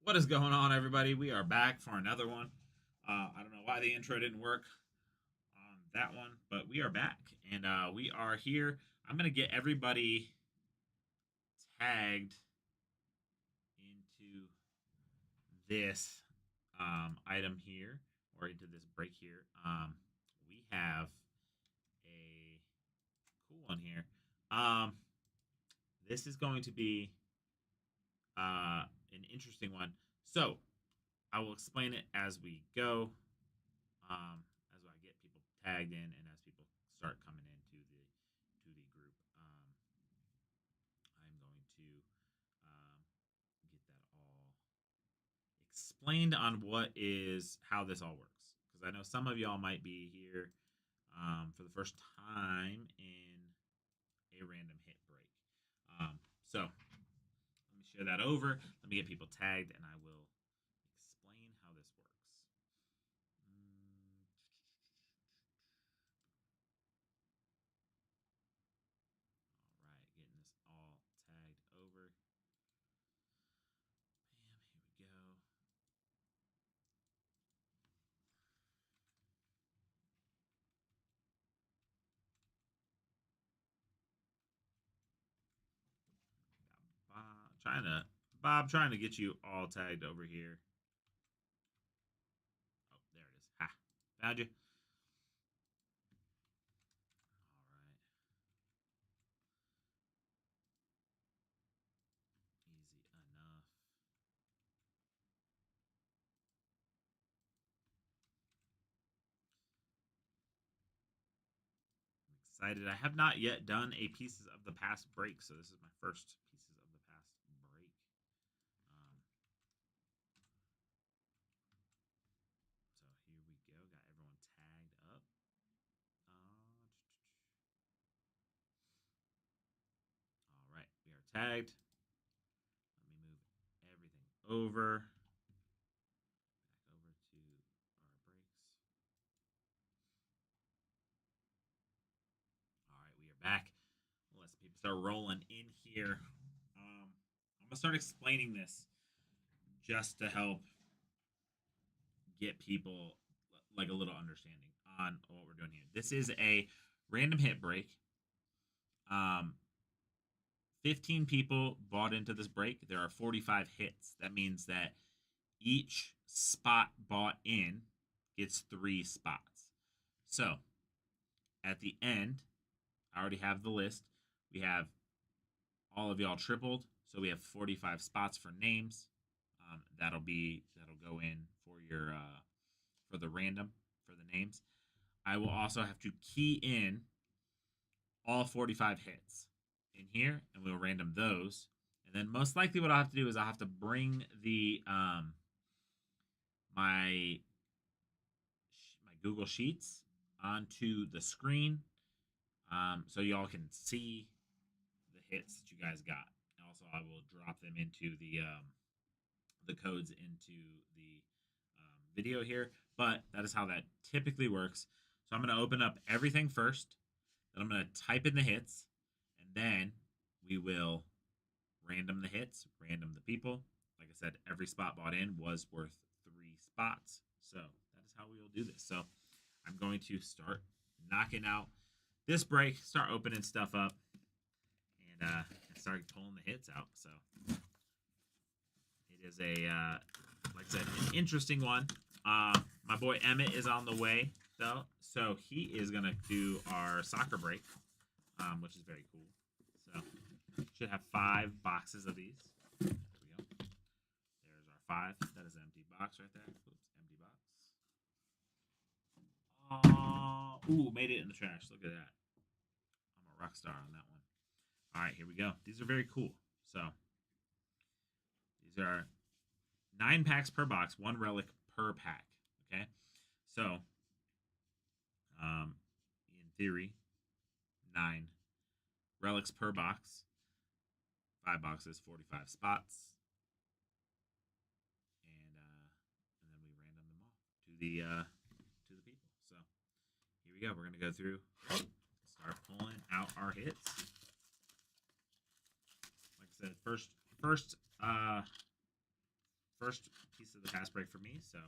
What is going on, everybody? We are back for another one. I don't know why the intro didn't work on that one, but we are back and we are here. I'm going to get everybody tagged into this item here or into this break here. We have a cool one here. Um, this is going to be an interesting one. So I will explain it as we go, as I get people tagged in, and as people start coming into the group. I'm going to get that all explained on how this all works, because I know some of y'all might be here for the first time in a random hit break. So let me share that over. Let me get people tagged, and I will explain how this works. Mm, All right, getting this all tagged over. Bam, here we go. Bob trying to get you all tagged over here. Oh, there it is. Ha. Found you. All right. Easy enough. I'm excited. I have not yet done a Pieces of the Past break, so this is my first Pieces of the Past break. Um, so here we go. Got everyone tagged up. All right, we are tagged. Let me move everything over. Back over to our breaks. All right, we are back. Let some people start rolling in here. I'm gonna start explaining this just to help get people like a little understanding on what we're doing here. This is a random hit break. Um, 15 people bought into this break. There are 45 hits. That means that each spot bought in gets 3 spots. So at the end, I already have the list. We have all of y'all tripled, so we have 45 spots for names. That'll go in for your for the random for the names. I will also have to key in all 45 hits in here, and we'll random those. And then most likely, what I'll have to do is I'll have to bring the my Google Sheets onto the screen, so y'all can see the hits that you guys got. And also, I will drop them into the codes into the video here. But that is how that typically works. So I'm going to open up everything first. Then I'm going to type in the hits, and then we will random the hits, random the people. Like I said, every spot bought in was worth 3 spots. So that is how we will do this. So I'm going to start knocking out this break, start opening stuff up, and start pulling the hits out. So it is like I said, an interesting one. My boy Emmett is on the way though, so he is gonna do our soccer break, which is very cool. So should have 5 boxes of these. There we go. There's our 5. That is an empty box right there. Oops, empty box. Ooh, made it in the trash. Look at that. I'm a rock star on that one. All right, here we go. These are very cool. So these are 9 packs per box, 1 relic per pack. Okay, so in theory, 9 relics per box, 5 boxes, 45 spots, and then we random them all to the people. So here we go. We're gonna go through, start pulling out our hits. Like I said, first first piece of the pass break for me. So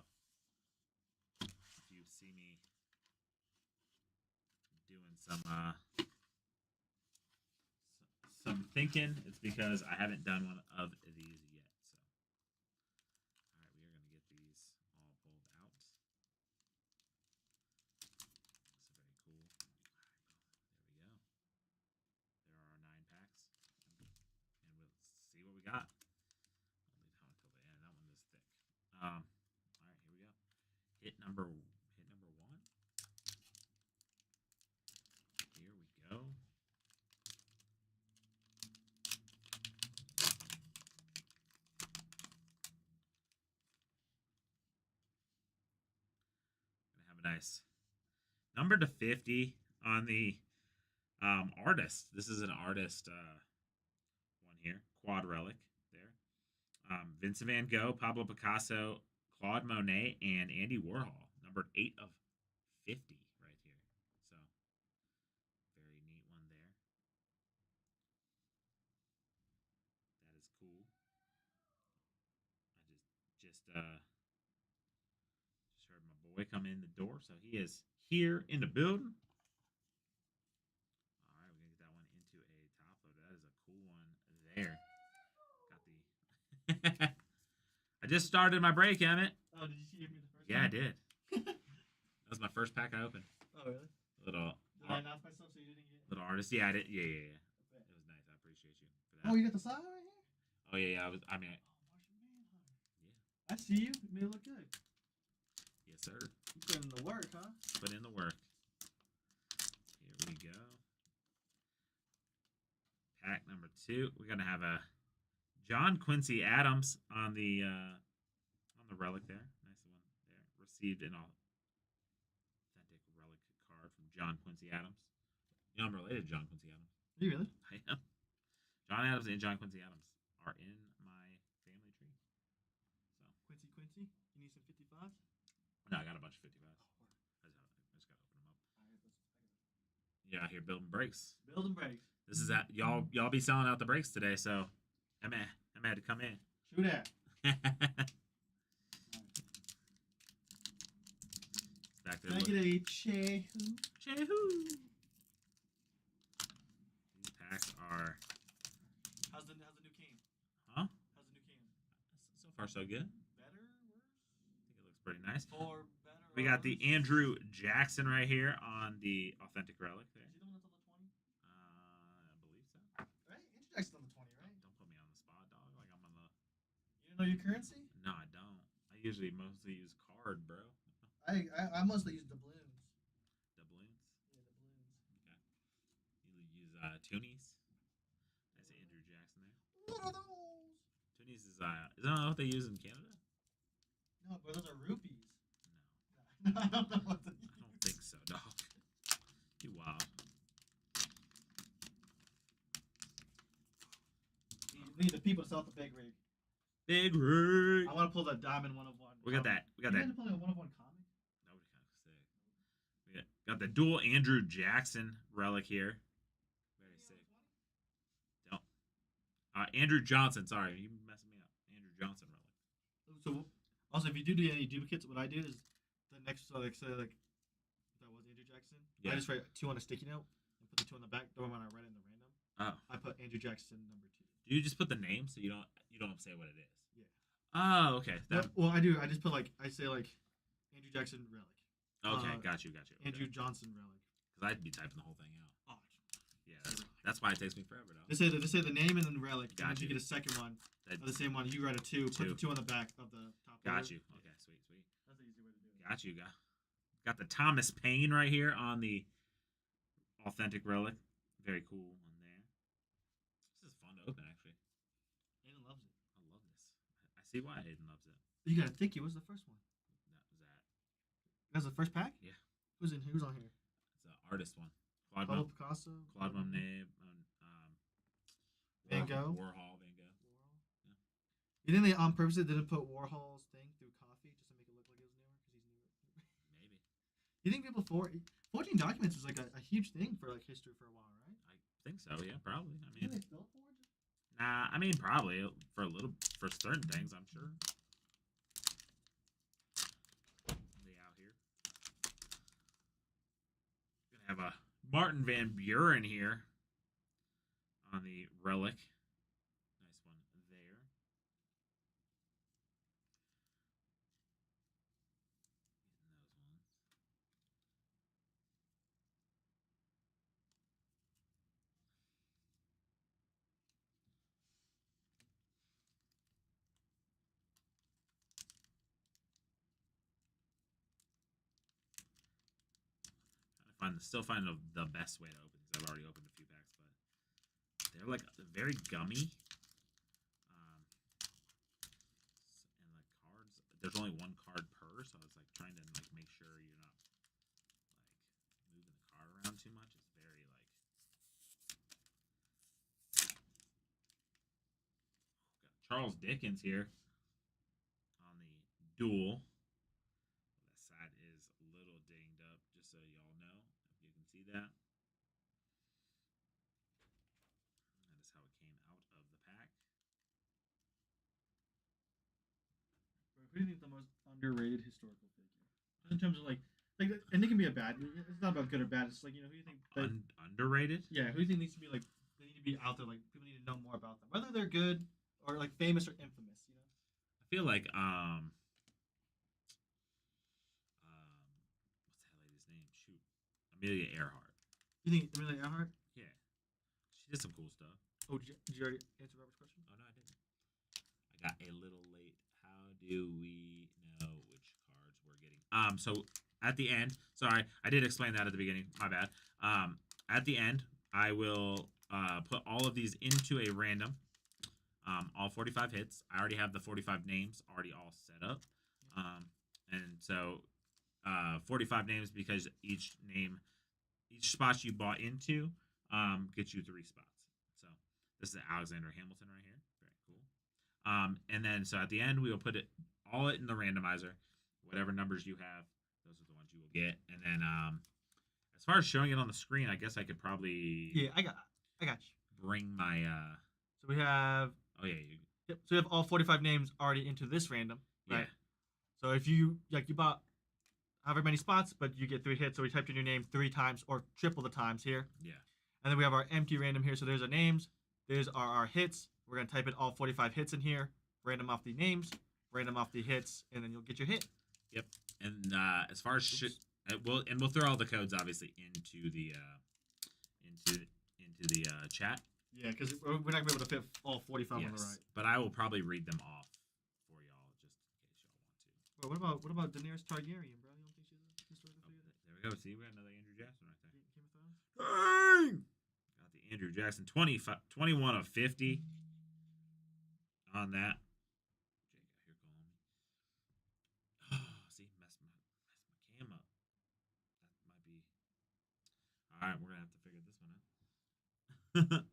if you see me doing some thinking, it's because I haven't done one of these yet. So all right, we are going to get these all pulled out. Looks very cool. There we go. There are our 9 packs, and we'll see what we got. I'll leave that one till the end. That one is thick. All right, here we go. Hit number 1. Here we go. Gonna have a nice number to 50 on the artist. This is an artist one here. Quad relic there. Vincent Van Gogh, Pablo Picasso, Claude Monet, and Andy Warhol. Number 8 of 50 right here. So very neat one there. That is cool. I just heard my boy come in the door, so he is here in the building. All right, we're gonna get that one into a top loader. That is a cool one there. Got the. I just started my break, Emmett. Oh, did you see me the first Yeah, I time? did. That was my first pack I opened. Oh, really? Little. Did I announce myself so you didn't get? Little artist. Yeah, I did. Yeah. It was nice. I appreciate you for that. Oh, you got the side right here? Oh yeah. I mean. Oh, Martian Manhunter. Yeah. I see you. You made it look good. Yes, sir. You put in the work, huh? Put in the work. Here we go. Pack number 2. We're gonna have a John Quincy Adams on the relic there. Nice one there. Received an authentic relic card from John Quincy Adams. You know I'm related to John Quincy Adams. Are you really? I am. John Adams and John Quincy Adams are in my family tree. So Quincy, you need some 55s? no, I got a bunch of 55s. I just gotta open them up. Yeah, here building breaks. Build and breaks. This is at y'all be selling out the breaks today, so I'm had to come in. Shoot at. Back there. Can I get a Chehu? Chehu. These packs are How's the new cane? huh? How's the new cane? So far so good. Better, worse? I think it looks pretty nice. Or better? We got the Andrew Jackson right here on the authentic relic there. Is he the one that's on the 20? I believe so. Right? Andrew Jackson's on the 20, right? Don't put me on the spot, dog. Like I'm on the. You didn't know your currency? No, I don't. I usually mostly use card, bro. I mostly use doubloons. Doubloons. Yeah, doubloons. Okay. You use toonies. That's Andrew Jackson there. What are those? Toonies is that what they use in Canada? No, but those are rupees. No, I don't know what to use. I don't think so, dog. You wild. We need the people to sell the big rig. Big rig. I want to pull the diamond 1 of 1. We got that. We got You that. had to pull a 1 of 1 comic? That would kind of sick. We got the dual Andrew Jackson relic here. Very sick. Don't. Andrew Johnson. Sorry, you messing me up. Andrew Johnson relic. So also, if you do any duplicates, what I do is the next, so like say like if that was Andrew Jackson, Yeah. I just write 2 on a sticky note and put the 2 on the back. Then when I write in the random, Oh. I put Andrew Jackson number 2. Do you just put the name so you don't say what it is? Yeah. Oh, okay. Well, I do. I just put like I say like Andrew Jackson relic. Okay, got you. Okay. Andrew Johnson relic. Because I'd be typing the whole thing out. Oh, Yeah, that's why it takes me forever, though. they say the name and then the relic. And Got then you you. get a second one. That- Of the same one. You write a 2. Put the 2 on the back of the top. Got loader. you. Okay, sweet. That's the easy way to do it. Got you. Got the Thomas Paine right here on the authentic relic. Very cool one there. This is fun to open, actually. Aiden loves it. I love this. I see why Aiden loves it. You got a thicky. What's the first one? That was that. That's the first pack. Yeah. Who's on here? It's an artist one. Claude Pablo Picasso. Claude Monet. Van Gogh? Warhol. Van Gogh. Warhol. You think they on purpose didn't put Warhol's thing through coffee just to make it look like it was newer because he's newer? Maybe. You think people forging documents was like a huge thing for like history for a while, right? I think so. Yeah, probably. You think they still forge? Nah. I mean, probably for certain things. I'm sure. Martin Van Buren here on the relic. Nice one there. Still find the best way to open these. I've already opened a few packs, but they're like very gummy. And the cards, there's only one card per, so I was like trying to like make sure you're not like moving the card around too much. It's very like got Charles Dickens here on the duel. That side is a little dinged up, just so y'all know. If you can see that. That is how it came out of the pack. Who do you think the most underrated historical figure? Just in terms of like, and it can be a bad. It's not about good or bad. It's like, who do you think Underrated? Yeah, who do you think needs to be like? They need to be out there. Like, people need to know more about them, whether they're good or like famous or infamous. I feel like what's that lady's name? Shoot, Amelia Earhart. You think Amelia Earhart? Yeah, she did some cool stuff. Oh, did you already answer Robert's question? Oh no, I didn't. I got a little late. How do we know which cards we're getting? So at the end, sorry, I did explain that at the beginning. My bad. At the end, I will put all of these into a random. All 45 hits. I already have the 45 names already all set up. And so 45 names because each spot you bought into gets you 3 spots. So this is Alexander Hamilton right here. Very cool. And then so at the end we will put it all in the randomizer. Whatever numbers you have, those are the ones you will get. And then as far as showing it on the screen, I guess I could probably I got you. Bring my So we have. Oh yeah. Yep. So we have all 45 names already into this random. Right? Yeah. So if you bought however many spots, but you get 3 hits, so we typed in your name 3 times or triple the times here. Yeah. And then we have our empty random here. So there's our names. There's our hits. We're gonna type in all 45 hits in here. Random off the names. Random off the hits, and then you'll get your hit. Yep. And as far as we'll throw all the codes obviously into the chat. Yeah, because we're not gonna be able to fit all 45 yes, on the right. But I will probably read them off for y'all just in case y'all want to. Well, what about Daenerys Targaryen, bro? You don't think she's a historical figure? There we go. See, we got another Andrew Jackson right there. Game of Thrones? Dang! Got the Andrew Jackson 21 of 50 on that. Jake out here calling me. See, mess my cam up. That might be. All right, we're gonna have to figure this one out.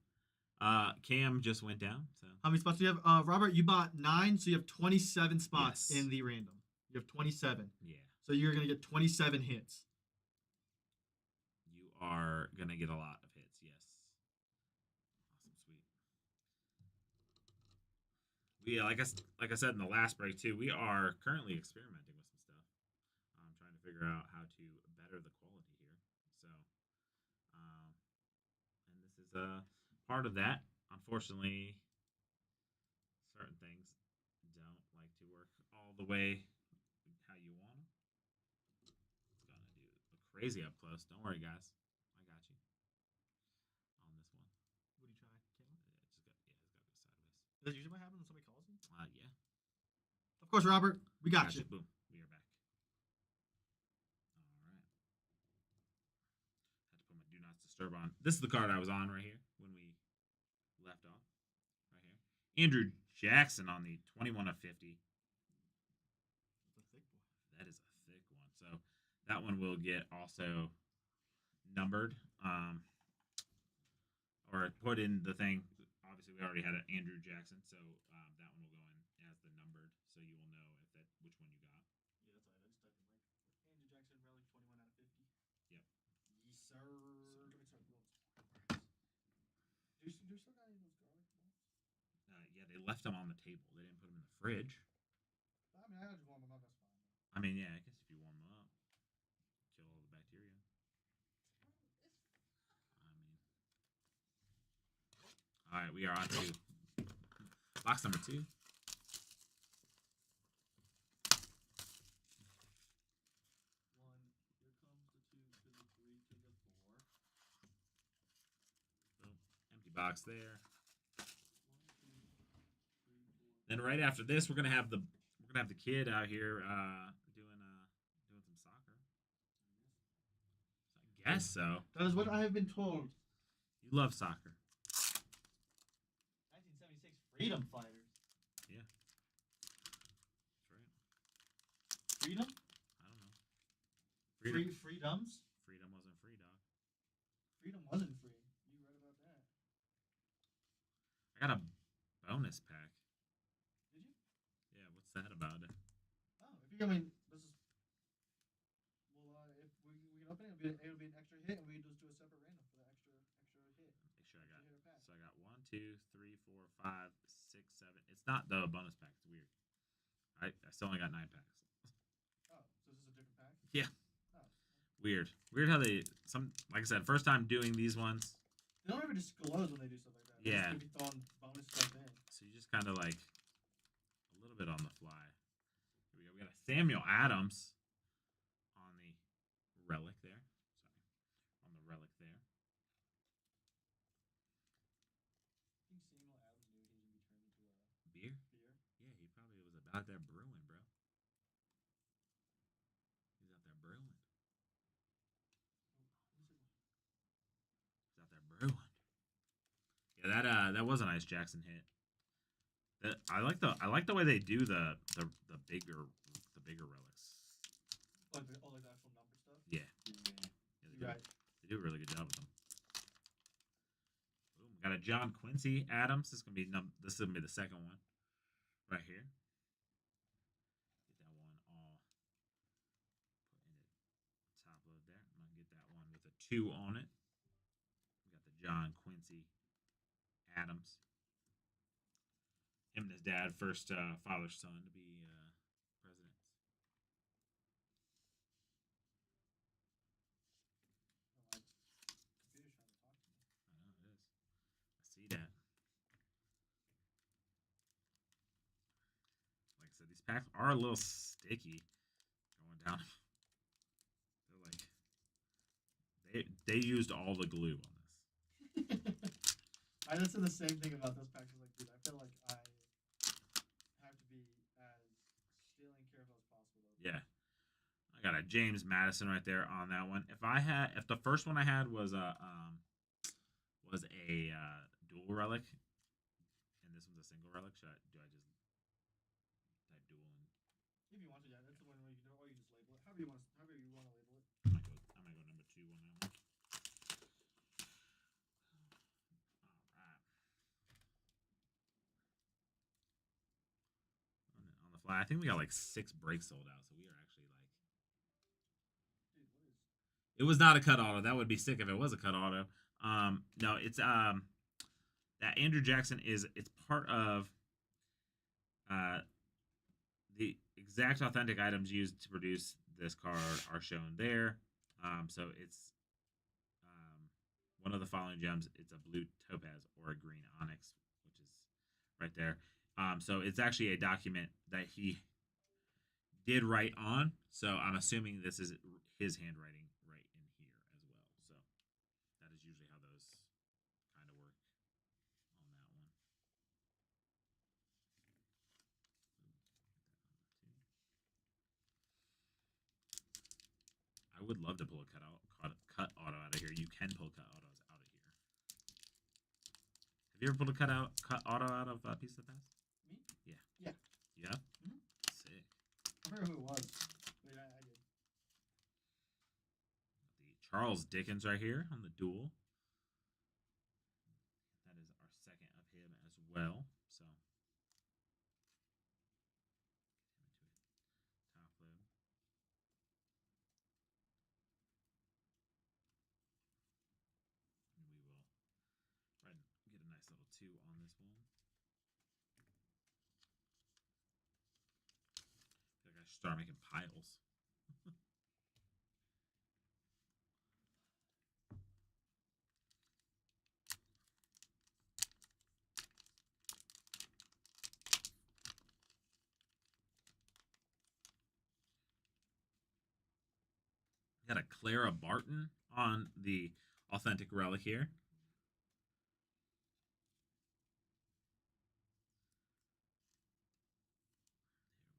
Cam just went down. So how many spots do you have? Robert, you bought 9, so you have 27 spots yes. in the random. You have 27. Yeah. So you're gonna get 27 hits. You are gonna get a lot of hits. Yes. Awesome, sweet. We like I said in the last break too. We are currently experimenting with some stuff. I'm trying to figure out how to better the quality here. So, and this is part of that. Unfortunately, certain things don't like to work all the way how you want them. It's gonna do crazy up close. Don't worry, guys. I got you on this one. What do you try? Camera? It's got to go sideways. Is that usually what happens when somebody calls you? Yeah. Of course, Robert. We got you. Boom. We are back. All right. Had to put my do not disturb on. This is the card I was on right here when we left off. Right here. Andrew Jackson on the 21 of 50. That's a thick boy. That is a thick one. So that one will get also numbered. Or put in the thing. Obviously, we already had an Andrew Jackson, so that one will go in as the numbered, so you will know which one you got. Yeah, that's all right. I just typed in like Andrew Jackson relic 21 out of 50. Yep. Yes, sir. Do you still got any of those garlic balls? Yeah, they left them on the table. They didn't put them in the fridge. I mean, I just warm them up. That's fine. I mean, yeah, I guess if you warm them up, kill all the bacteria. All right, we are on to box number 2. One. Here comes the 2 to the 3 to the 4. Boom. Empty box there. 1, 2, 3, 4. Then right after this, we're gonna have the kid out here doing some soccer. I guess so. That is what I have been told. You love soccer. 1976 Freedom Fighters. Yeah. That's right. Freedom? I don't know. Freedom. Freedoms? Freedom wasn't free, dog. Freedom wasn't free. You read about that. I got a bonus pack. Did you? Yeah, what's that about? Oh, if you, I mean, this is. Well, if we can open it, it'll be an extra hit, and we can just do a separate random for the extra hit. Make sure I got. So I got 1, 2, 3, 4, 5, 6, 7. It's not the bonus pack. It's weird. I still only got 9 packs. Oh, so this is a different pack? Yeah. Oh. Weird. Weird how they like I said, first time doing these ones. They don't ever disclose when they do stuff like that. They Yeah. just be throwing bonus stuff in. So you just kind of like a little bit on the fly. Here we go. We got a Samuel Adams on the relic there. Sorry. On the relic there. I think Samuel Adams knew he was going to be turned into a Beer? beer. Yeah, he probably was about there brewing, bro. He's out there brewing. He's out there brewing. Yeah, that was a nice Jackson hit. I like the way they do the bigger relics. Like the actual number stuff? Yeah. You're right. They do a really good job with them. Boom, got a John Quincy Adams. This is gonna be the second one, right here. Get that one all put in the top load there. I'm gonna get that one with a 2 on it. We got the John Quincy Adams. Him and his dad, first father son to be presidents. Oh, my computer's trying to talk to me. I know it is. I see that. Like I said, these packs are a little sticky going down. They're like they used all the glue on this. I just said the same thing about this pack. I was like, dude, I feel like I have to be as still and careful as possible. Though. Yeah. I got a James Madison right there on that one. If the first one I had was a dual relic, and this one's a single relic, do I just type dual in? If you want to, yeah, that's the one where you can, or you just label it. However you want to label it. I'm gonna go number 2 on that one. All right. On the fly, I think we got like 6 breaks sold out, so we are actually like. Dude, what is? It was not a cut auto. That would be sick if it was a cut auto. No, it's that Andrew Jackson it's part of the exact authentic items used to produce this card are shown there. So it's one of the following gems. It's a blue topaz or a green onyx, which is right there. So it's actually a document that he did write on. So I'm assuming this is his handwriting right in here as well. So that is usually how those kind of work on that one. I would love to pull a cut auto out of here. You can pull cut autos out of here. Have you ever pulled a cut auto out of Piece of the Past? Me? Yeah. Yeah. You have? Mm-hmm. Sick. I forgot who it was. But yeah, I did. The Charles Dickens right here on the duel. That is our second of him as well. So top load. And we will get a nice little 2 on this one. I feel like I should start making piles. Got a Clara Barton on the authentic relic here.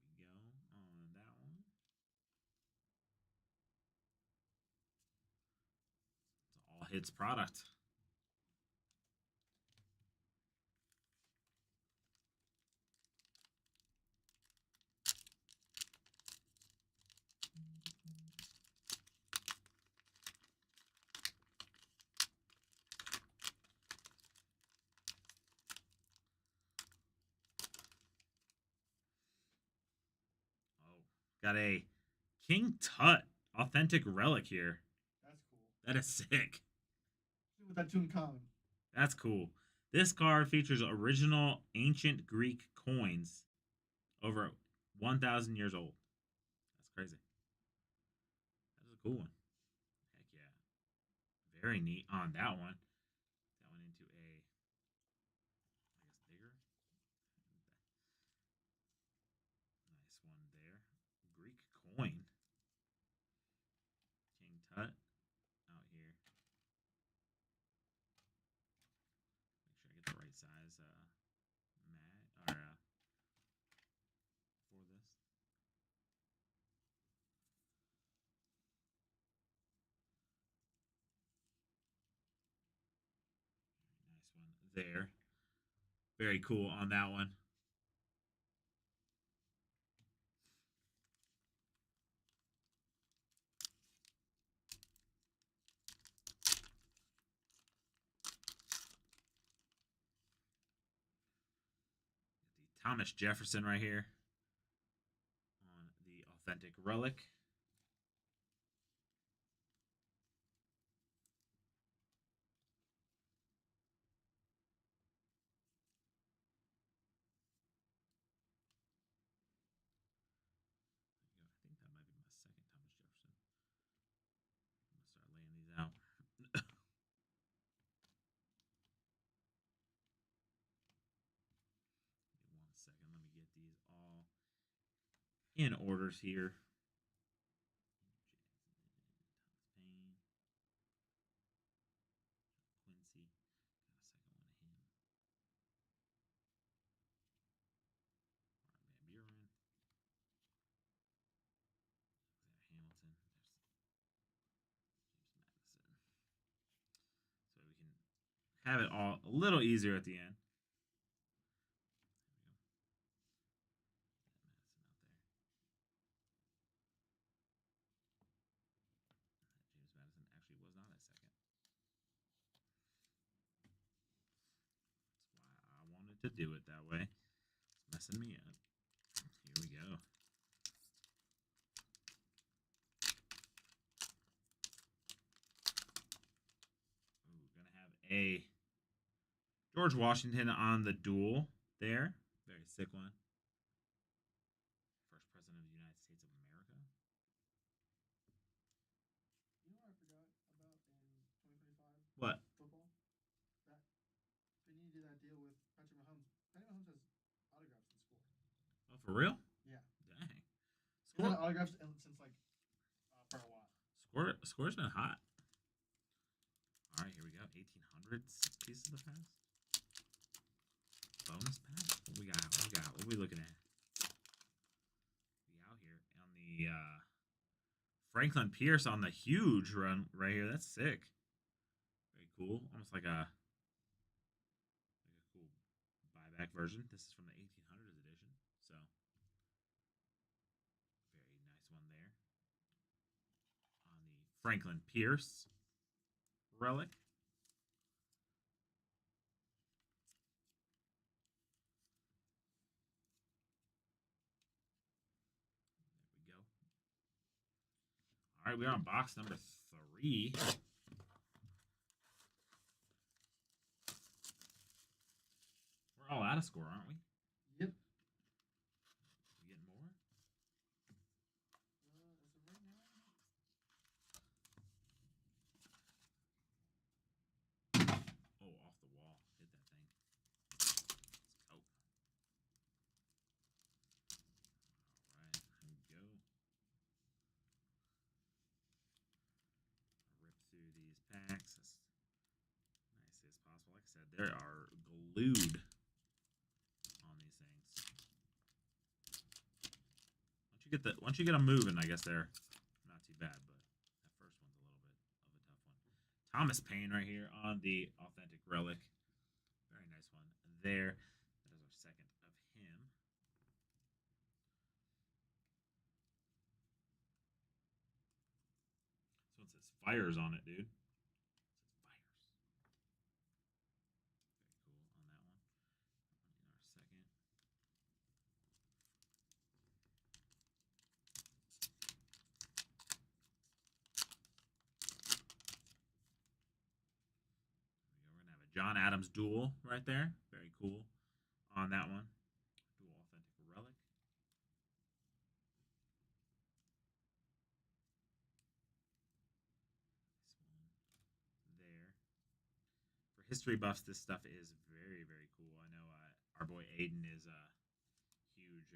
There we go on that one. It's all hits product. Oh, got a King Tut authentic relic here. That's cool. That is sick. With that Tutankhamun. That's cool. This card features original ancient Greek coins over 1,000 years old. That's crazy. That is a cool one. Heck yeah. Very neat on that one. That went into a, I guess, bigger. Nice one there. Greek coin. King Tut out here. Make sure I get the right size mat or for this. Nice one there. Very cool on that one. The Thomas Jefferson right here on the authentic relic. I think that might be my second Thomas Jefferson. I'm gonna start laying these out. Give me 1 second. Let me get these all in orders here. Thomas Paine, Quincy, got a second one of him. Van Buren, Hamilton, James Madison. So we can have it all a little easier at the end. James Madison actually was not at second. That's why I wanted to do it that way. It's messing me up. Here we go. Ooh, gonna have a George Washington on the duel there. Very sick one. First president of the United States of America. You know what I forgot about in 2025? What? Football? That Vinny did that deal with Patrick Mahomes. Patrick Mahomes has autographs in school. Oh, for real? Yeah. Dang. He's had autographs since like for a while. Score's been hot. All right, here we go. 1800s pieces of the past. Bonus pack. What we got? What we got? What are we looking at? We out here on the Franklin Pierce on the huge run right here. That's sick. Very cool. Almost like a cool buyback version. This is from the 1800s edition. So very nice one there on the Franklin Pierce relic. There we go. All right, we're on box number 3. We're all out of score, aren't we? Yep. We getting more? As of right now. Oh, off the wall. Hit that thing. Let's go. All right, here we go. they are glued on these things. Once you get them moving, I guess they're not too bad. But that first one's a little bit of a tough one. Thomas Paine right here on the Authentic Relic. Very nice one there. That is our second of him. This one says Fires on it, dude. It says Fires. Very cool on that one. In our second. We're going to have a John Adams duel right there. Very cool on that one. Dual Authentic Relic. This one there. For history buffs, this stuff is very, very cool. I know our boy Aiden is a huge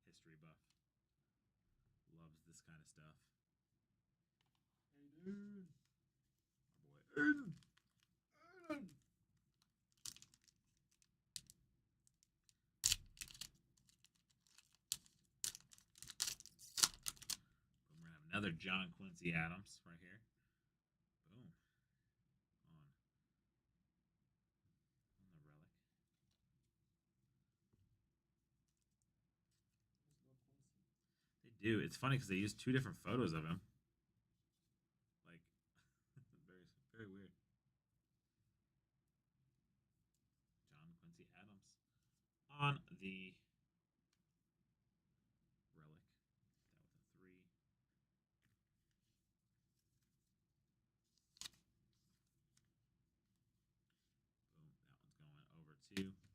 history buff. Loves this kind of stuff. Aiden. Our boy Aiden. Aiden. We're going to have another John Quincy Adams right here. Boom. On the relic. They do. It's funny because they use two different photos of him. Like, very, very weird. John Quincy Adams on the relic. That with a 3. Boom. That one's going over to John Quincy Adams. Here we go.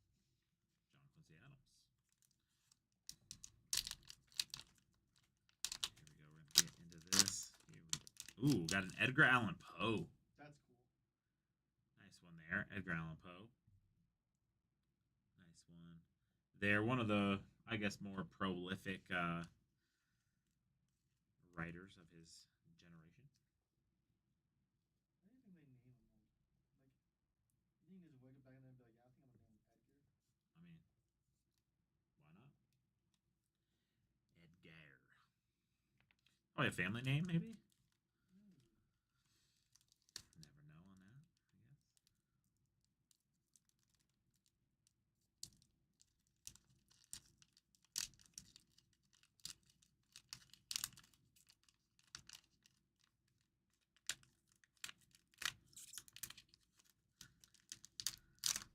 We're going to get into this. Here we go. Ooh, got an Edgar Allan Poe. That's cool. Nice one there. Edgar Allan Poe. Nice one. They're one of the, I guess, more prolific writers of his generation. I didn't think they name him you can just wake up back and then be like, yeah, I think I'm gonna name him Edgar. I mean, why not? Edgar. Probably a family name, maybe? Never know on that, I guess.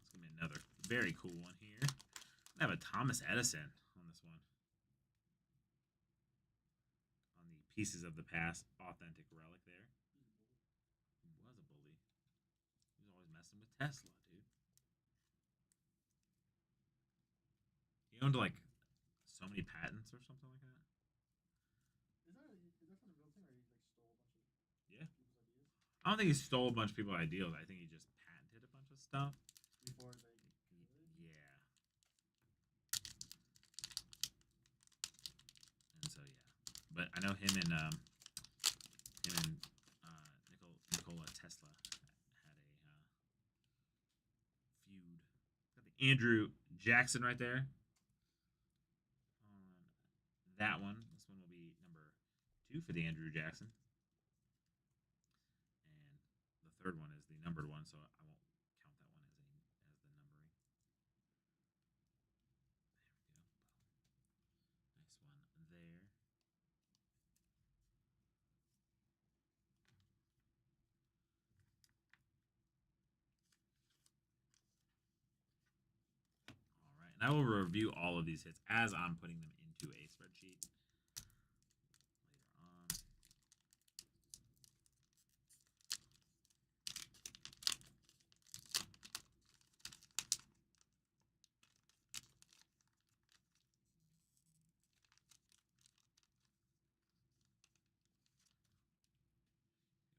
It's going to be another very cool one here. I have a Thomas Edison on this one. On the Pieces of the Past Authentic Relic there. He was a bully. He was always messing with Tesla, dude. He owned like so many patents or something like that. Is that from the real thing, or he like stole a bunch of Yeah. people's ideas I don't think he stole a bunch of people's ideas. I think he just patented a bunch of stuff. before they? Yeah. And so yeah, but I know him and Nikola Tesla had a feud. Got the Andrew Jackson right there. On that one, this one will be number 2 for the Andrew Jackson, and the third one is the numbered one, so I won't count that one as the numbering. There we go. Nice one there. All right, and I will review all of these hits as I'm putting them into a spreadsheet later on.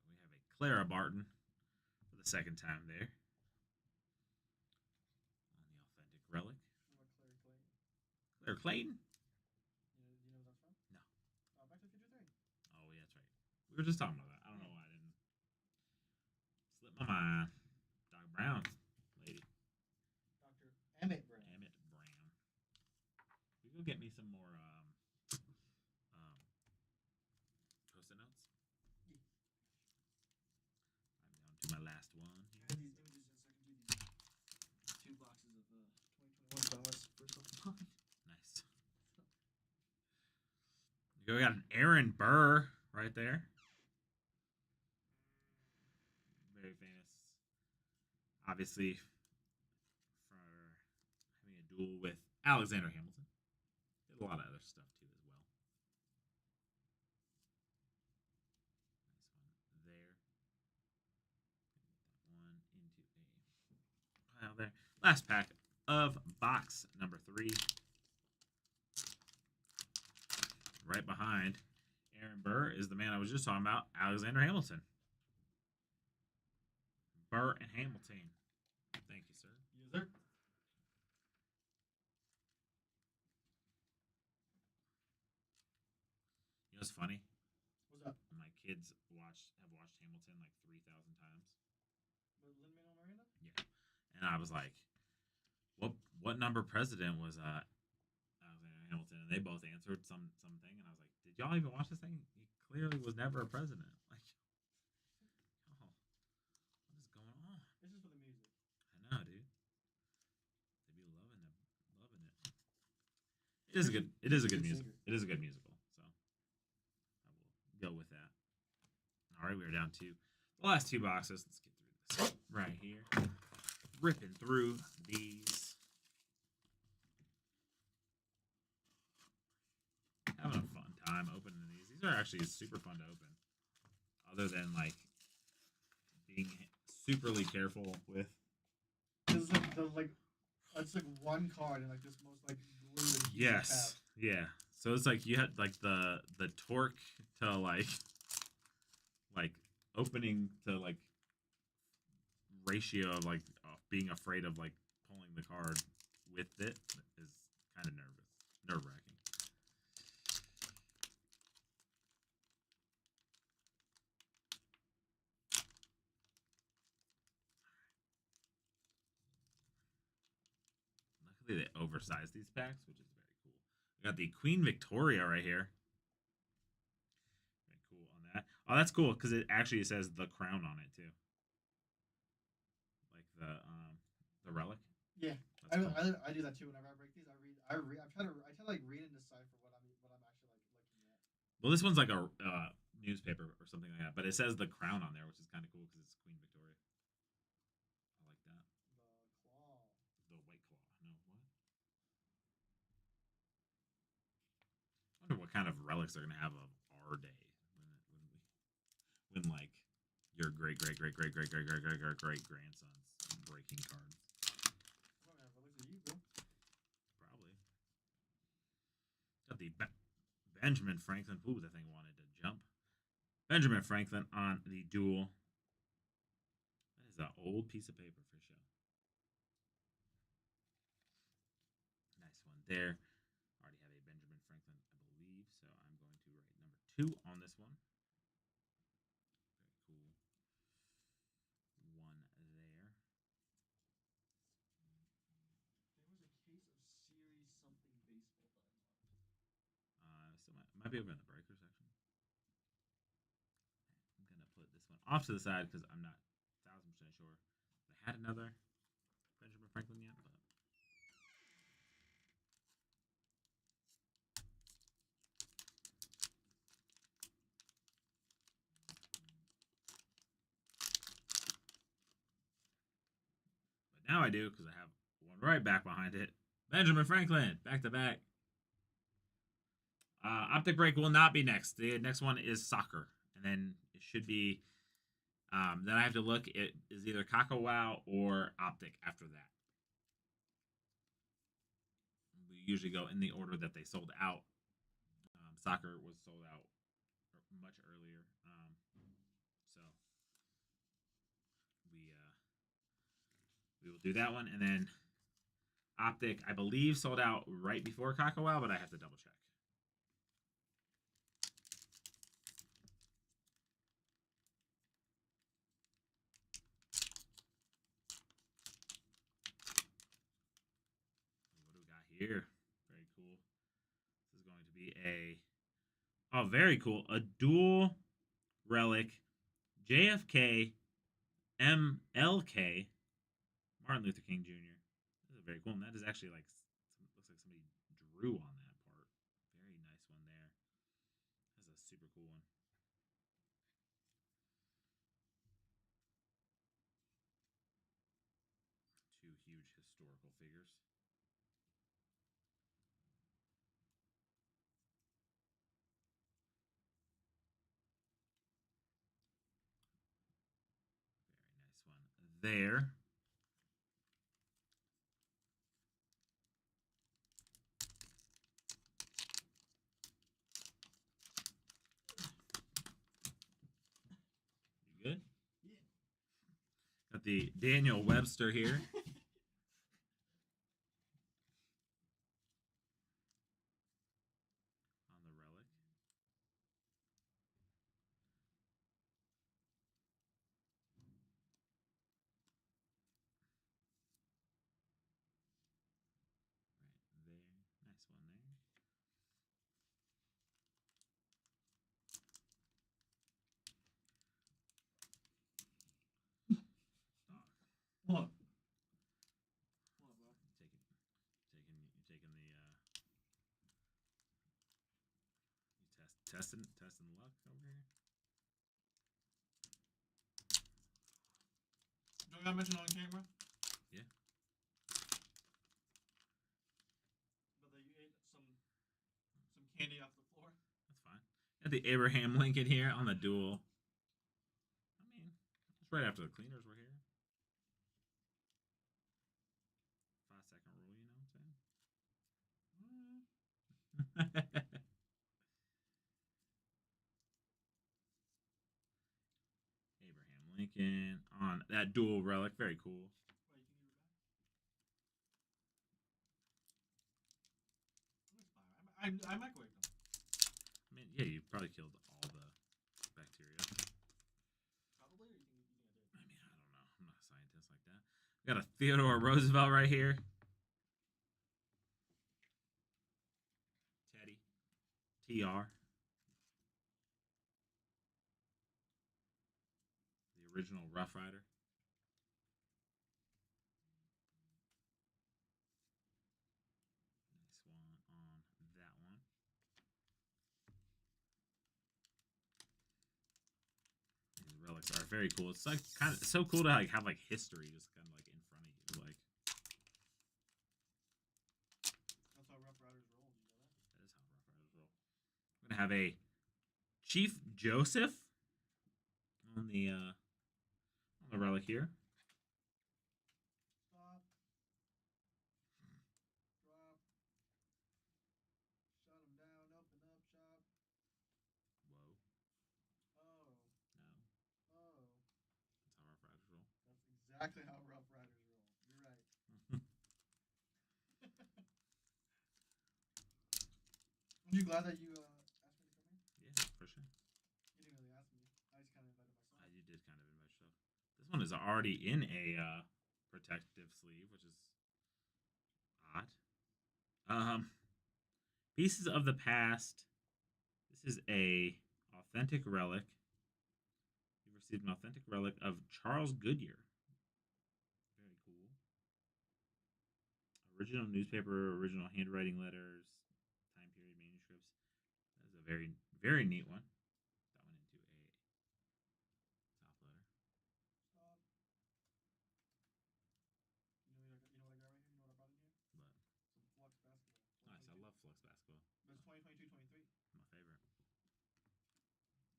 We have a Clara Barton for the second time there on the Authentic Relic. What Claire Clayton? Claire Clayton? You know what that's from? No. Back to the Future 3. Oh, yeah, that's right. We were just talking about that. I don't know why I didn't slip my mind. Doc Brown, lady. We got an Aaron Burr right there. Very famous. Obviously, for having a duel with Alexander Hamilton. Did a lot of other stuff too as well. Nice one there. One into a pile there. Last pack of box number 3. Right behind Aaron Burr is the man I was just talking about, Alexander Hamilton. Burr and Hamilton. Thank you, sir. Yes, sir. You know what's funny? What's up? My kids have watched Hamilton like 3,000 times. With Lin-Manuel Miranda? Yeah, and I was like, "What number president was Alexander Hamilton?" And they both answered something, and I was like, "Did y'all even watch this thing? He clearly was never a president. Like, oh, what is going on?" This is for the music. I know, dude. They be loving it. It is a good. It is a good music. It is a good musical. So I will go with that. All right, we are down to the last 2 boxes. Let's get through this right here. Ripping through these. Having a fun time opening these. These are actually super fun to open. Other than like being superly careful with. This is like it's like one card and like this most like glued. Yes. Yeah. So it's like you had like the torque to like opening to like ratio of like being afraid of like pulling the card with it is kind of nerve wracking. Luckily they oversized these packs, which is very cool. We got the Queen Victoria right here. Very cool on that. Oh, that's cool because it actually says the crown on it too. Like the relic. Yeah, Cool. I do that too. Whenever I break these, I try to like read and decipher what I'm actually like looking at. Well, this one's like a newspaper or something like that, but it says the crown on there, which is kind of cool because it's Queen Victoria. I like that. The claw. The white claw. No, what? I wonder what kind of relics they're gonna have of our day when like your great grandson's breaking cards. Probably. Got the Benjamin Franklin. Ooh, that thing wanted to jump. Benjamin Franklin on the duel. That is an old piece of paper for sure. Nice one there. Already have a Benjamin Franklin, I believe, so I'm going to write number 2 on this one. Very cool. One there. There was a case of series something baseball that I marked. So might be over in the breaker section. I'm gonna put this one off to the side because I'm not 1,000% sure if I had another Benjamin Franklin yet, but. But now I do because I have one right back behind it. Benjamin Franklin, back to back. Optic Break will not be next. The next one is soccer, and then it should be. Then I have to look. It is either Kakao or Optic after that. We usually go in the order that they sold out. Soccer was sold out much earlier, so we will do that one, and then Optic, I believe, sold out right before Kakao, but I have to double check. What do we got here? Very cool. This is going to be very cool. A dual relic JFK MLK Martin Luther King Jr. This is very cool. And that is actually like, looks like somebody drew on that part. Very nice one there. super cool one. Two huge historical figures. Very nice one there. You good? Yeah. Got the Daniel Webster here. On the relic. Right there. Nice one there. What? What, bro? You're taking the you testing the luck over here. Do I mention on camera? Yeah. But that you ate some candy off the floor. That's fine. Got the Abraham Lincoln here on the duel. I mean, it's right after the cleaners were here. 5-second rule, you know what I'm saying? Abraham Lincoln on that dual relic, very cool. Wait, you can give it back? I microwaved them. I mean, yeah, you probably killed all the bacteria. Probably, or you think I did? I mean, I don't know. I'm not a scientist like that. We got a Theodore Roosevelt right here. Teddy. TR. The original Rough Rider. Nice one on that one. These relics are very cool. It's like kind of so cool to like have like history just kind of like in front of you. Like That's how Rough Riders roll. You know that? that is how Rough Riders roll. We're gonna have a Chief Joseph on the relic here. Stop. Drop. Shut him down. Open up shop. Whoa. Oh. No. Oh. That's how Rough Riders roll. That's exactly how Rough Riders roll. You're right. Are you glad that you asked me to come here? Yeah, for sure. You didn't really ask me. I just kind of invited myself. You did kind of invite yourself. This one is already in a protective sleeve, which is odd. Pieces of the Past. This is a authentic relic. You received an authentic relic of Charles Goodyear. Very cool. Original newspaper, original handwriting letters, time period manuscripts. That is a very, very neat one. That went into a top loader. Stop. You know what I got right here? You know what I brought in here? But Some Flux basketball. nice, I love Flux basketball. But it's 2022-23. My favorite.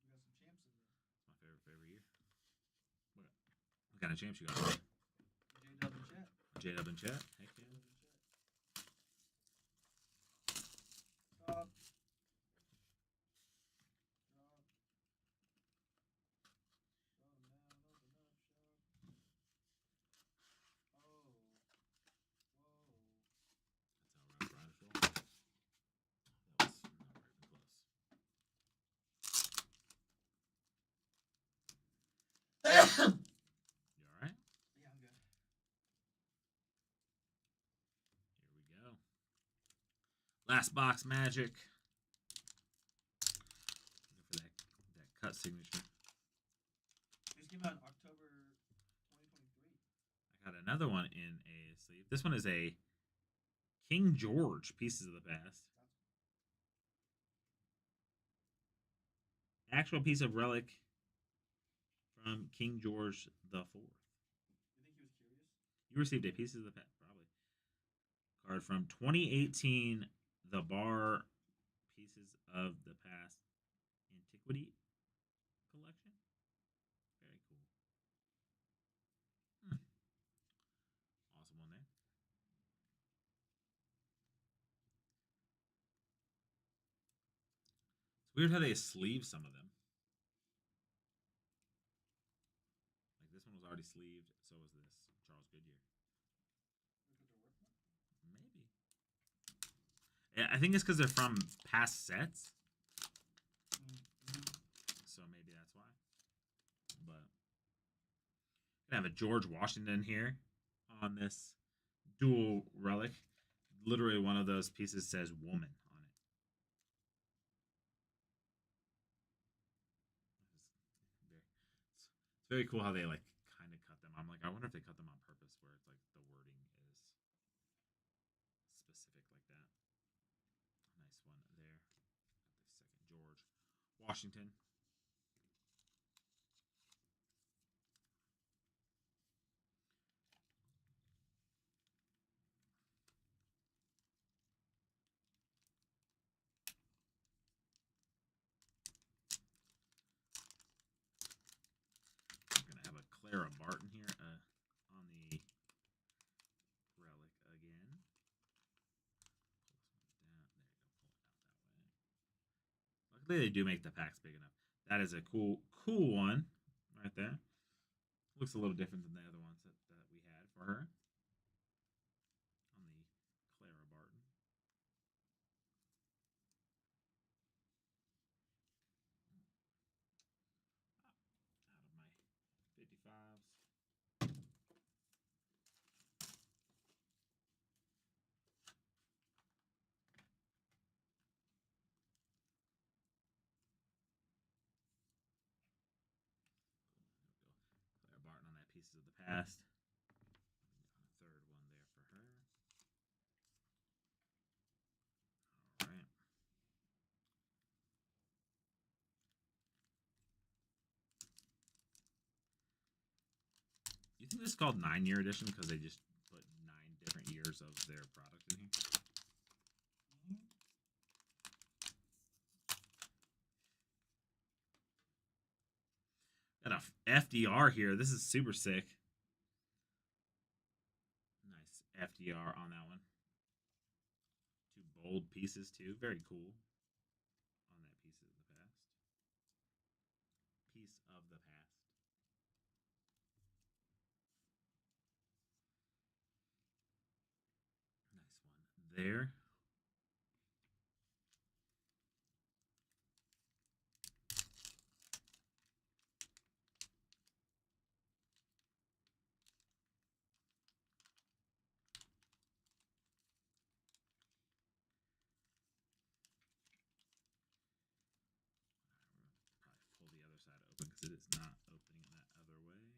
We got some champs in there. It's my favorite year. What kind of champs you got? J-Dub and Chat. J-Dub and Chat. Heck yeah. J-Dub and Chat. Stop. Drop. Shut him down. Open up shop. Oh. Whoa. That's how Rough Riders roll. That was nowhere even close. You alright? Yeah, I'm good. Here we go. Last box magic. Looking for that cut signature. This came out in October 2023. I got another one in a sleeve. This one is a King George Pieces of the Past. actual piece of relic from King George the Fourth. You think he was curious? You received a piece of the past, probably. Card from 2018, the Bar Pieces of the Past Antiquity Collection. Very cool. Awesome one there. It's weird how they sleeve some of them. Like this one was already sleeved, so was this. Charles Goodyear. Maybe. Yeah, I think it's because they're from past sets. So maybe that's why. But I have a George Washington here on this dual relic. Literally, one of those pieces says "woman" on it. It's very cool how they like kind of cut them. I'm like, I wonder if they cut them on purpose, where it's like the wording is specific like that. Nice one there. The second George Washington. I'm gonna have a Clara Barton here on the relic again. Luckily, they do make the packs big enough. That is a cool one right there. Looks a little different than the other ones that we had for her on the Clara Barton. Out of my 55s. Clara Barton on that Pieces of the Past. A third one there for her. All right. You think this is called 9-year edition because they just put 9 different years of their product in here? Got a FDR here. This is super sick. Nice FDR on that one. 2 bold pieces too. Very cool. On that Piece of the Past. Piece of the Past. Nice one there. Probably pull the other side open because it is not opening that other way.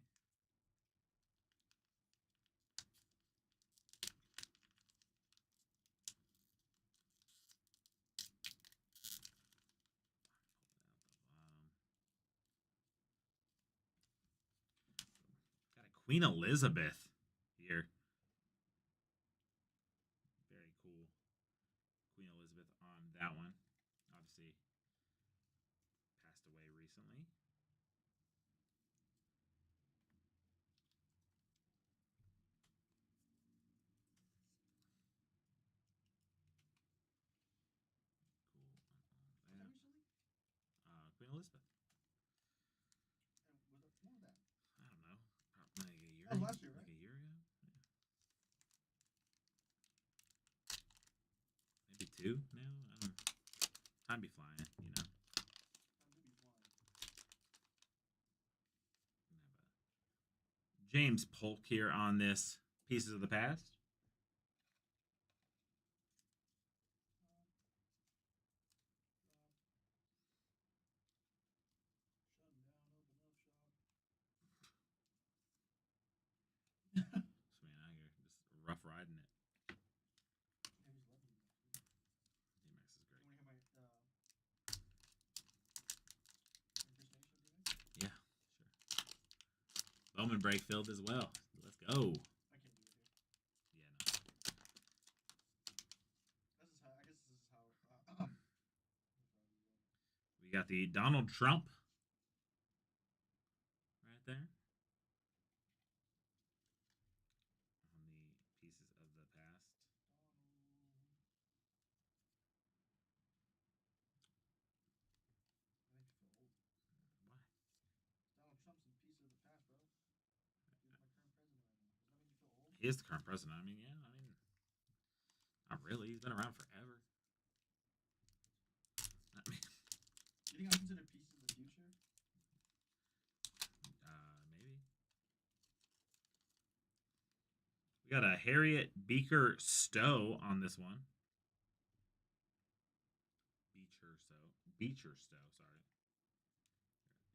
Got a Queen Elizabeth here. Very cool. Queen Elizabeth on that one. Obviously passed away recently. Cool. Queen Elizabeth. And when was that? I don't know. Like a year. That was last year, right? Like a year ago. Yeah. Maybe 2 now. I don't know. Time be flying, you know. James Polk here on this Pieces of the Past. So man, out here just rough riding it. DMX is great. Bowman break filled as well. Let's go. I can't do it here. Yeah, no. This is how. I guess this is how. We got the Donald Trump right there. On the pieces of the past. Why? Donald Trump's a piece of the past, bro. He's my current president right now. Does that make you feel old? He is the current president. I mean, yeah, I mean, not really. He's been around forever. I mean, Do you think I'm considered pieces of the future? maybe. We got a Harriet Beecher Stowe on this one. Beecher Stowe, sorry.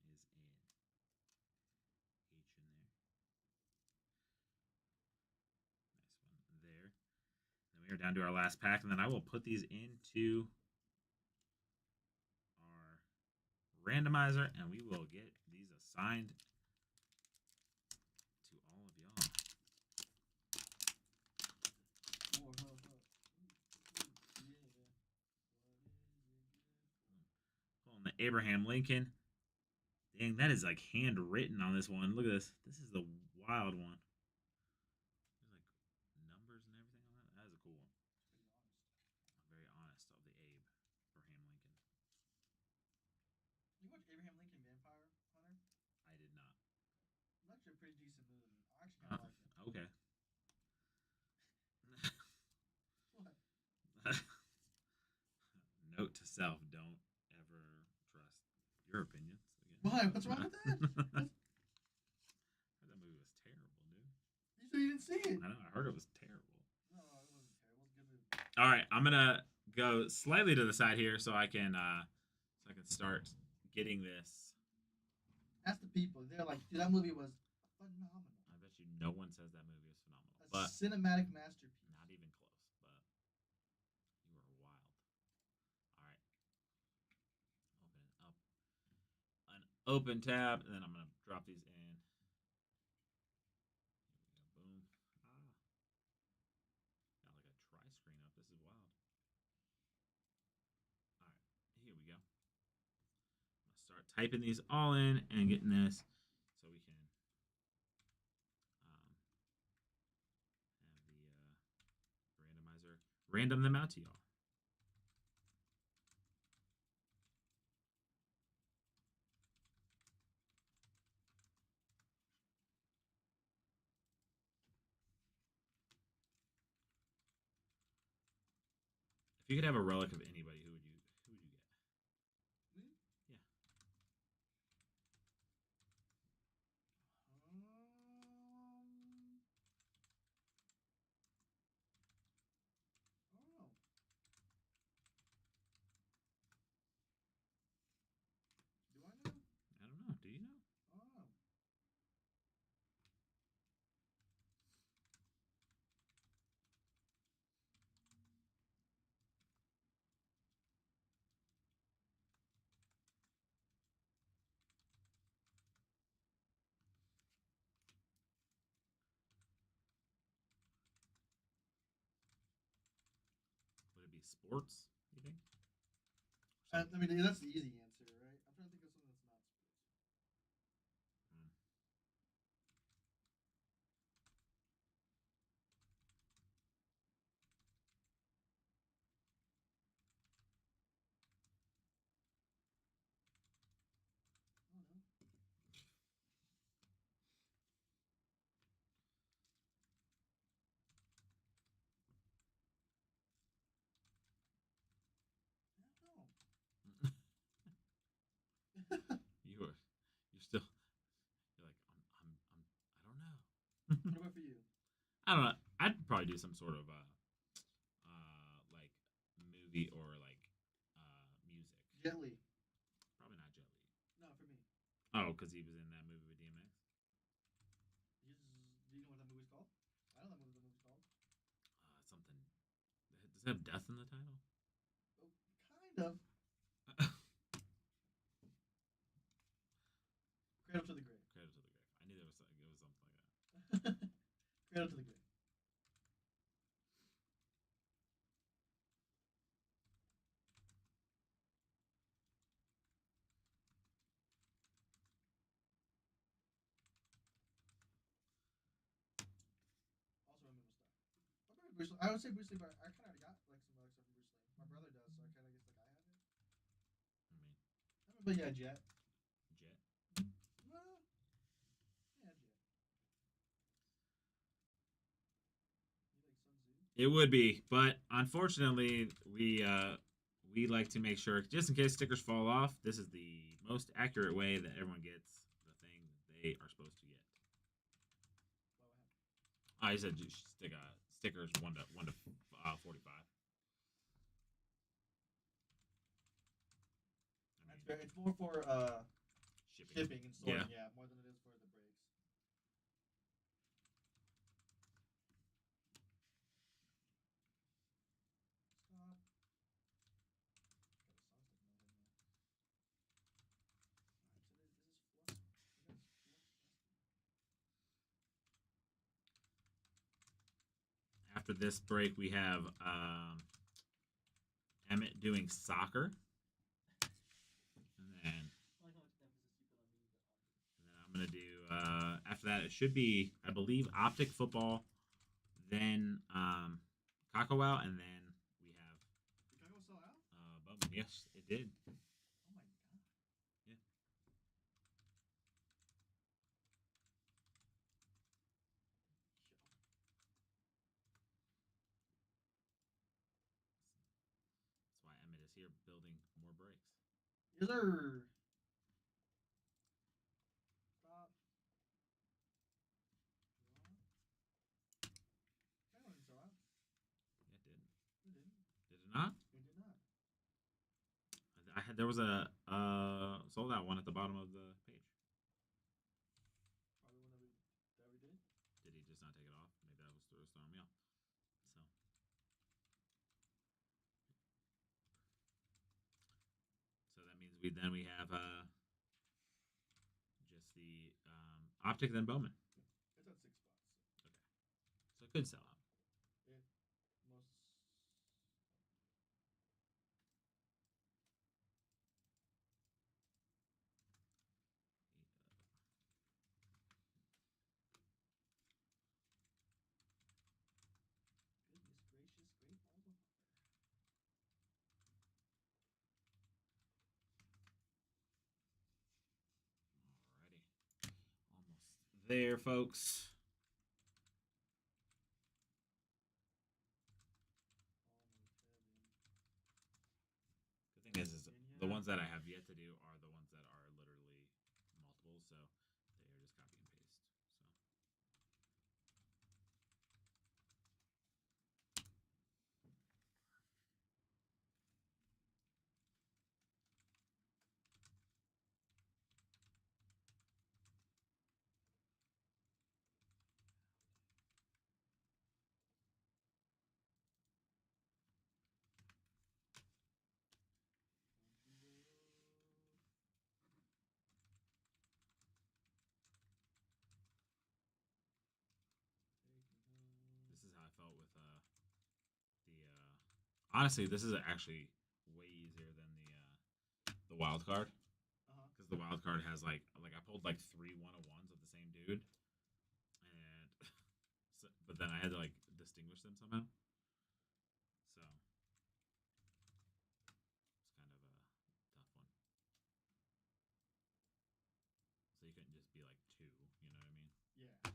There is an H in there. Nice one there. And we are down to our last pack, and then I will put these into our randomizer, and we will get these assigned to all of y'all. Pulling the Abraham Lincoln. Dang, that is like handwritten on this one. Look at this. This is the wild one. There's like numbers and everything on that. That is a cool one. Very honest of the Abe. Abraham Lincoln. You watch Abraham Lincoln Vampire Hunter? I did not. It's actually a pretty decent movie. I actually kind of like it. Okay. What? Note to self: don't ever trust your opinions. Again. Why? What's wrong with that? That movie was terrible, dude. You said you didn't see it. I know. I heard it was terrible. No, it wasn't terrible. It was a good movie. All right, I'm gonna go slightly to the side here so I can start getting this. Ask the people. They're like, dude, that movie was phenomenal. I bet you no one says that movie is phenomenal, A but cinematic masterpiece. not even close. But you are wild. All right, open it up, an open tab, and then I'm gonna drop these in. Here we go. Boom. Got like a tri-screen up. This is wild. All right, here we go. I'm gonna start typing these all in and getting this so we can have the randomizer random them out to y'all. If you could have a relic of anybody, who would you get? Me? Yeah. I don't know. Do I know? I don't know. Do you know? I don't know. Would it be sports? You think? I mean, that's the easy answer, right? I'm trying to think of something that's not sports. Hmm. I don't know. You're still. You're like I don't know. What about for you? I don't know. I'd probably do some sort of like movie or like music. Jet Li. Probably not Jet Li. No, for me. Oh, because he was in that movie with DMX. Do you know what that movie's called? I know that movie's called. Something. Does it have death in the title? Oh, kind of. Cradle to the Grave. Cradle to the Grave. I knew there was Cradle to the grave. Also, remember Star. Bruce Lee. I would say Bruce Lee, but I kind of already got like some relics from Bruce Lee. My brother does, so I kind of guess like I have it. I mean, But yeah, Jet. Jet. Well, yeah, Jet. You like Sun Tzu? It would be, but unfortunately, we like to make sure, just in case stickers fall off, this is the most accurate way that everyone gets the thing that they are supposed to get. What happened? I said just stick stickers 1 to 45. I That's mean, fair. It's more for shipping and sorting, yeah, more than it is for the breaks. Stop. Got a song stuck in my head now. Alright, so this is Flux. After this break, we have Emmett doing soccer, and then I'm gonna do after that. It should be, I believe, optic football, then Kakao, and then we have Did Chicago sell out? Bowman. Yes, it did. Oh my god. Yeah. That's why Emmett is here building more breaks. Yes, sir. Stop. Draw. Chicago didn't sell out. Yeah, it did. It didn't. Did it not? It did not. I had there was a sold out one at the bottom of the page. Probably one that we did. Did he just not take it off? Maybe that was throwing me off. So that means we have just the optic then Bowman. It's at 6 spots. Okay, so it could sell out. It most. Goodness gracious, great balls of fire. Alrighty, almost there, folks. The thing is the ones that I have yet to do are the ones that are literally multiple, so they are just copy and paste. This is how I felt with the honestly, this is actually way easier than the wild card, because the wild card has like I pulled like 3 1-of-1s of the same dude, and so, but then I had to like distinguish them somehow. So it's kind of a tough one. So you couldn't just be like two, you know what I mean? Yeah.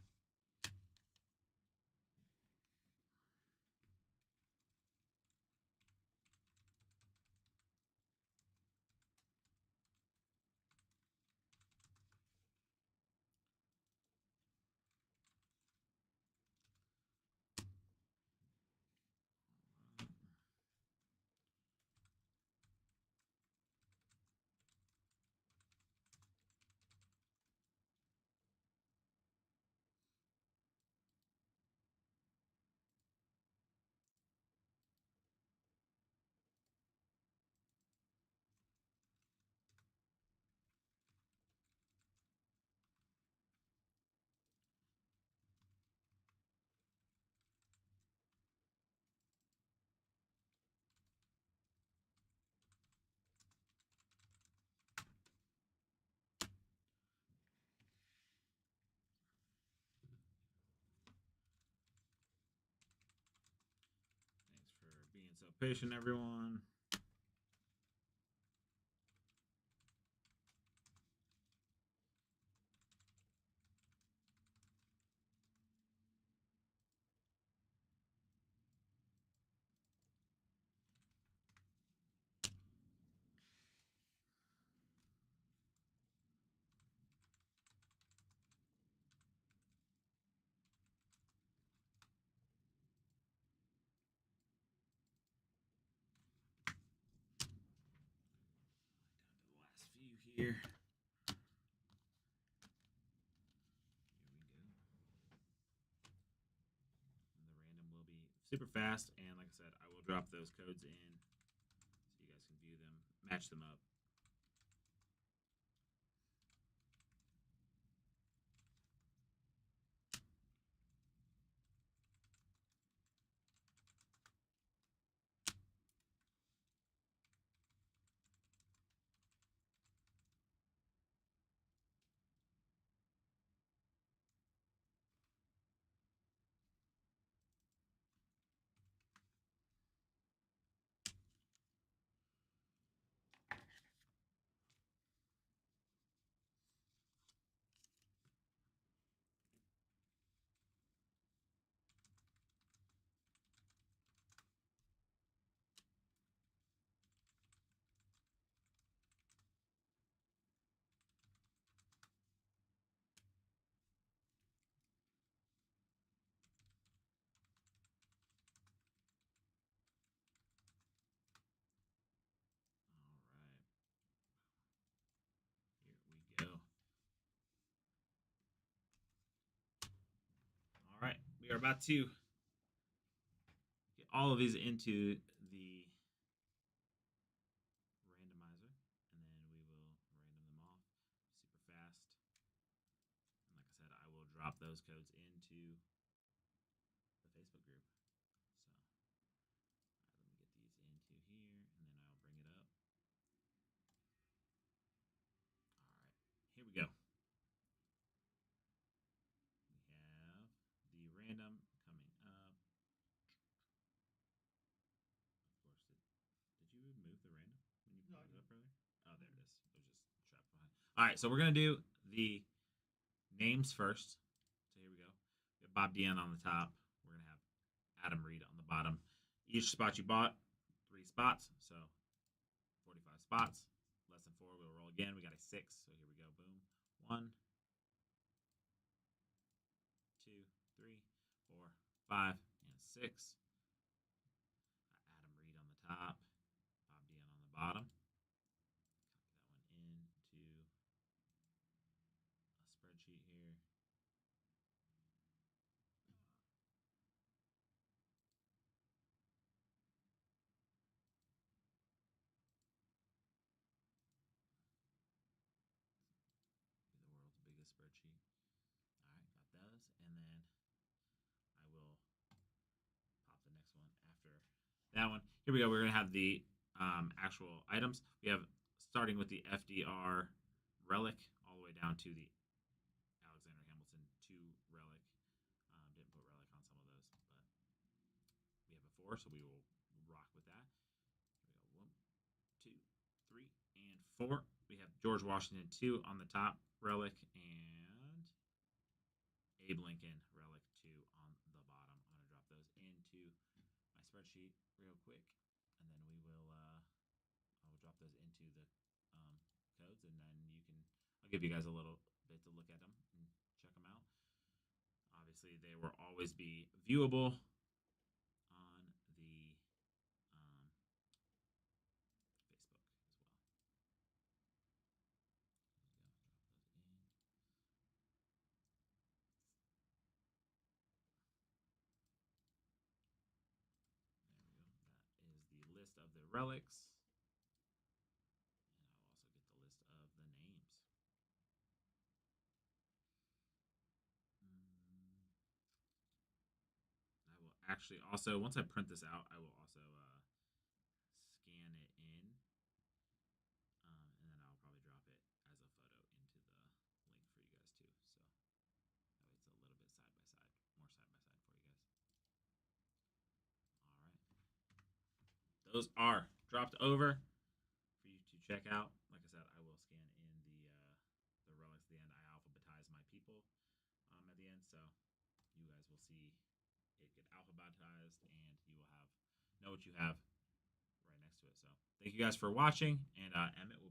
patient, everyone. Last few here. Here we go. And the random will be super fast, and like I said, I will drop those codes in so you guys can view them, match them up. All right. Here we go. All right. We are about to get all of these into the randomizer, and then we will random them off super fast. And like I said, I will drop those codes into the Facebook group. So let me get these into here, and then I'll bring it up. All right, here we go. We have the random coming up. Of course, did you move the random when you brought it up earlier? Oh, there it is. It was just trapped behind. All right, so we're gonna do the names first. So here we go. We have Bob Deanne on the top. We're gonna have Adam Reed on the bottom. Each spot you bought, 3 spots, so 45 spots. Less than 4, we'll roll again. We got a 6, so here we go. Boom. 1, 2, 3, 4, 5, and 6. Adam Reed on the top, Bob Deanne on the bottom. Copy that one into a spreadsheet here. Be the world's biggest spreadsheet. All right, got those, and then I will pop the next one after that one. Here we go. We're gonna have the actual items. We have starting with the FDR relic all the way down to the Alexander Hamilton 2 relic. Didn't put relic on some of those, but we have a 4, so we will rock with that. Here we go. 1, 2, 3, and 4. We have George Washington 2 on the top relic, and Abe Lincoln relic 2 on the bottom. I'm going to drop those into my spreadsheet real quick, and then I will drop those into the codes, and then I'll give you guys a little bit to look at them and check them out. Obviously, they will always be viewable on the Facebook as well. There we go. That is the list of the relics. And I'll also get the list of the names. I will actually also, once I print this out, I will also scan it in, and then I'll probably drop it as a photo into the link for you guys too. So that way it's a little bit side by side, more side by side for you guys. All right. those are dropped over for you to check out. Like I said, I will scan in the relics at the end. I alphabetize my people at the end, so you guys will see it get alphabetized, and you will know what you have right next to it. So thank you guys for watching, and Emmett will